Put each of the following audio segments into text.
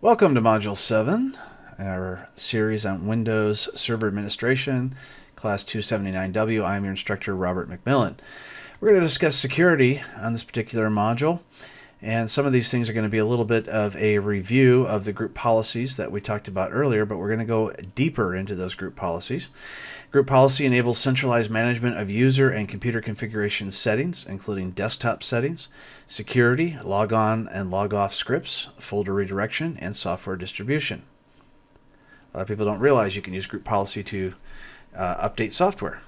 Welcome to Module 7, our series on Windows Server Administration, Class 279W. I'm your instructor, Robert McMillen. We're going to discuss security on this particular module, and some of these things are going to be a little bit of a review of the group policies that we talked about earlier, but we're going to go deeper into those group policies. Group policy enables centralized management of user and computer configuration settings, including desktop settings, security, log on and log off scripts, folder redirection, and software distribution. A lot of people don't realize you can use group policy to update software.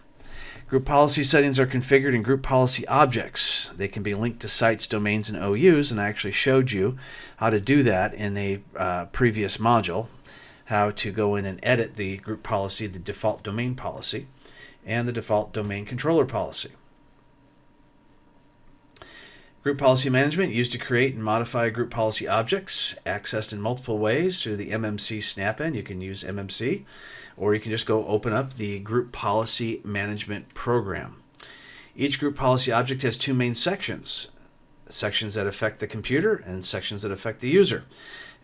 Group policy settings are configured in group policy objects. They can be linked to sites, domains, and OUs, and I actually showed you how to do that in a previous module, how to go in and edit the group policy, the default domain policy, and the default domain controller policy. Group policy management used to create and modify group policy objects, accessed in multiple ways through the MMC snap-in. You can use MMC, or you can just go open up the group policy management program. Each group policy object has two main sections that affect the computer and sections that affect the user.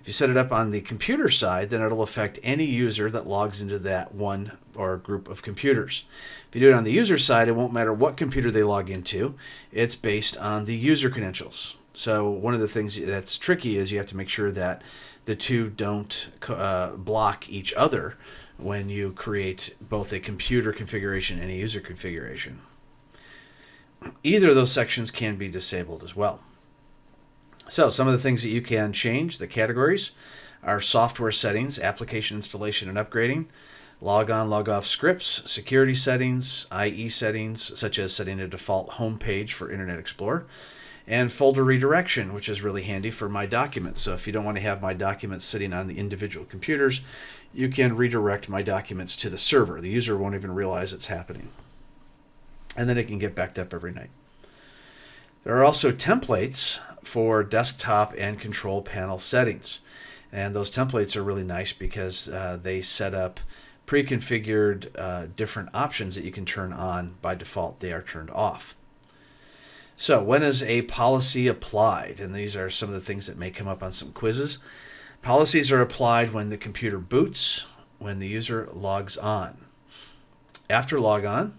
If you set it up on the computer side, then it'll affect any user that logs into that one or group of computers. If you do it on the user side, it won't matter what computer they log into. It's based on the user credentials. So one of the things that's tricky is you have to make sure that the two don't block each other when you create both a computer configuration and a user configuration. Either of those sections can be disabled as well. So some of the things that you can change, the categories, are software settings, application installation and upgrading, log on, log off scripts, security settings, IE settings, such as setting a default home page for Internet Explorer, and folder redirection, which is really handy for My Documents. So if you don't want to have My Documents sitting on the individual computers, you can redirect My Documents to the server. The user won't even realize it's happening. And then it can get backed up every night. There are also templates for desktop and control panel settings. And those templates are really nice because they set up pre-configured different options that you can turn on. By default, they are turned off. So when is a policy applied? And these are some of the things that may come up on some quizzes. Policies are applied when the computer boots, when the user logs on. After logon,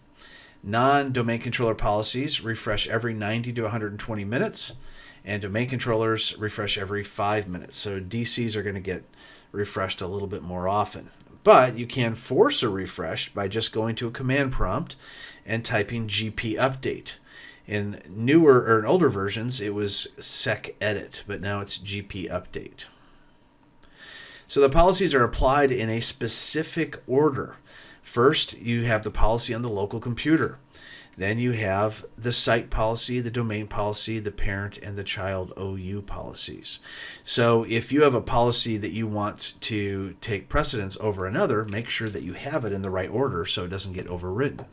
non-domain controller policies refresh every 90 to 120 minutes, and domain controllers refresh every 5 minutes. So DCs are going to get refreshed a little bit more often. But you can force a refresh by just going to a command prompt and typing GP update. In newer or in older versions, it was sec edit, but now it's GP update. So the policies are applied in a specific order. First, you have the policy on the local computer. Then you have the site policy, the domain policy, the parent, and the child OU policies. So if you have a policy that you want to take precedence over another, make sure that you have it in the right order so it doesn't get overridden.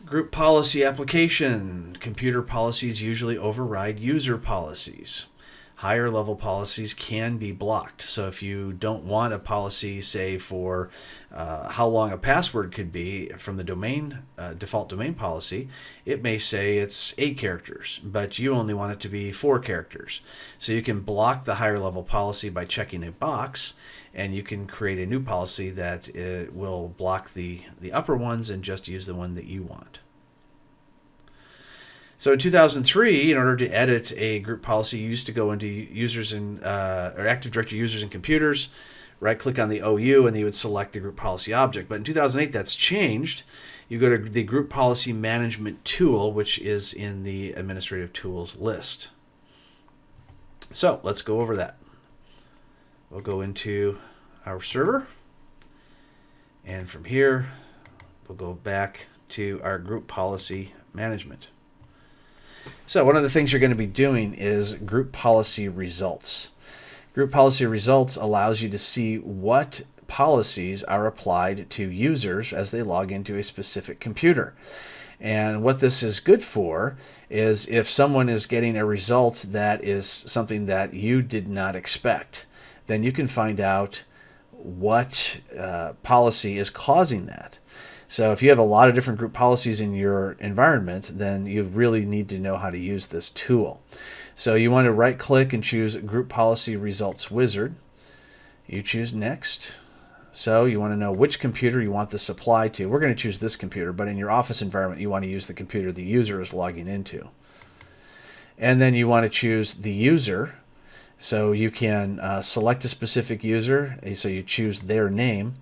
Group policy application. Computer policies usually override user policies. Higher level policies can be blocked. So if you don't want a policy, say for how long a password could be from the domain default domain policy, it may say it's 8 characters, but you only want it to be 4 characters. So you can block the higher level policy by checking a box, and you can create a new policy that will block the upper ones and just use the one that you want. So in 2003, in order to edit a group policy, you used to go into users and or Active Directory users and computers, right-click on the OU, and you would select the group policy object. But in 2008, that's changed. You go to the Group Policy Management tool, which is in the Administrative Tools list. So let's go over that. We'll go into our server, and from here, we'll go back to our Group Policy Management. So one of the things you're going to be doing is group policy results. Group policy results allows you to see what policies are applied to users as they log into a specific computer. And what this is good for is if someone is getting a result that is something that you did not expect, then you can find out what policy is causing that. So if you have a lot of different group policies in your environment, then you really need to know how to use this tool. So you want to right click and choose Group Policy Results Wizard. You choose Next. So you want to know which computer you want this applied to. We're going to choose this computer, but in your office environment, you want to use the computer the user is logging into. And then you want to choose the user. So you can select a specific user, so you choose their name,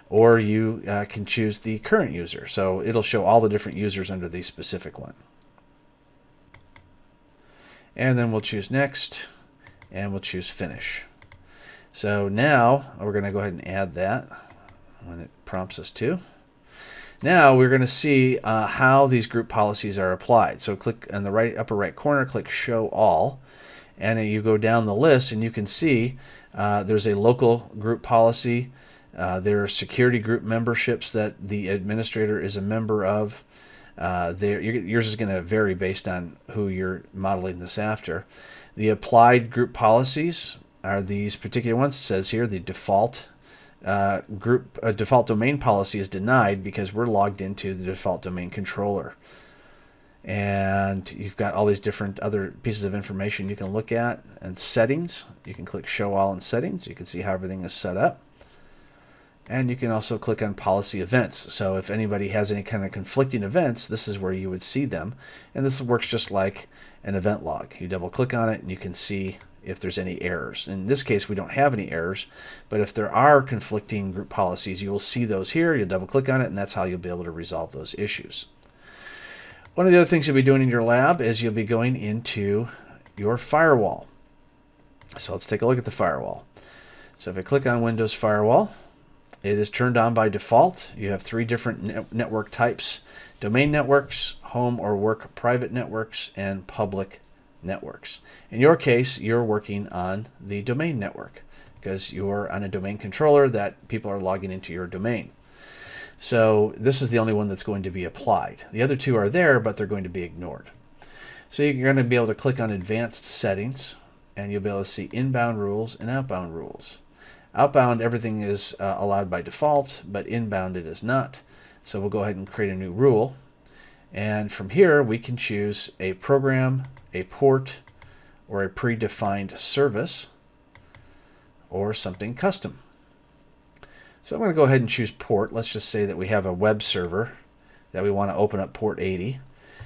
or you can choose the current user. So it'll show all the different users under the specific one. And then we'll choose Next, and we'll choose Finish. So now we're going to go ahead and add that when it prompts us to. Now we're going to see how these group policies are applied. So click on the upper right corner, click Show All, and then you go down the list and you can see there's a local group policy. There are security group memberships that the administrator is a member of. Yours is going to vary based on who you're modeling this after. The applied group policies are these particular ones. It says here the default default domain policy is denied because we're logged into the default domain controller. And you've got all these different other pieces of information you can look at. And settings, you can click Show All in Settings. You can see how everything is set up. And you can also click on Policy Events. So if anybody has any kind of conflicting events, this is where you would see them. And this works just like an event log. You double click on it and you can see if there's any errors. In this case, we don't have any errors, but if there are conflicting group policies, you will see those here. You'll double click on it, and that's how you'll be able to resolve those issues. One of the other things you'll be doing in your lab is you'll be going into your firewall. So let's take a look at the firewall. So if I click on Windows Firewall, it is turned on by default. You have three different network types: domain networks, home or work private networks, and public networks. In your case, you're working on the domain network because you're on a domain controller that people are logging into your domain. So this is the only one that's going to be applied. The other two are there, but they're going to be ignored. So you're going to be able to click on Advanced Settings, and you'll be able to see inbound rules and outbound rules. Outbound, everything is allowed by default, but inbound it is not. So we'll go ahead and create a new rule. And from here, we can choose a program, a port, or a predefined service, or something custom. So I'm going to go ahead and choose port. Let's just say that we have a web server that we want to open up port 80.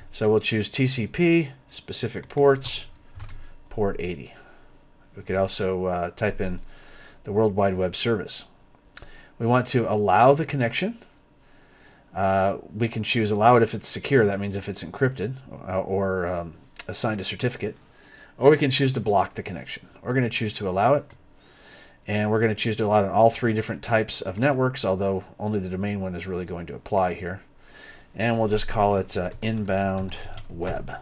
So we'll choose TCP, specific ports, port 80. We could also type in the World Wide Web Service. We want to allow the connection. We can choose allow it if it's secure. That means if it's encrypted or assigned a certificate. Or we can choose to block the connection. We're going to choose to allow it. And we're going to choose to allow it on all three different types of networks, although only the domain one is really going to apply here. And we'll just call it inbound web.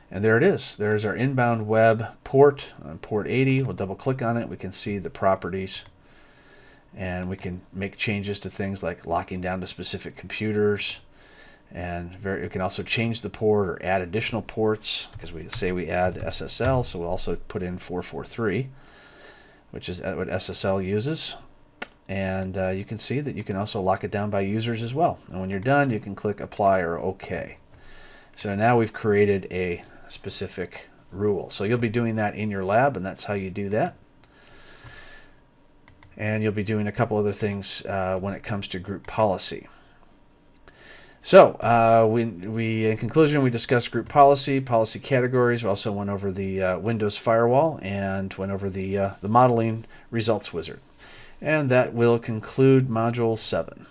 And there it is. There's our inbound web port on port 80. We'll double click on it. We can see the properties. And we can make changes to things like locking down to specific computers. And we can also change the port or add additional ports, because we say we add SSL, so we'll also put in 443, which is what SSL uses. And you can see that you can also lock it down by users as well. And when you're done, you can click Apply or OK. So now we've created a specific rule. So you'll be doing that in your lab, and that's how you do that. And you'll be doing a couple other things when it comes to group policy. So in conclusion, we discussed group policy, policy categories. We also went over the Windows Firewall and went over the modeling results wizard. And that will conclude Module 7.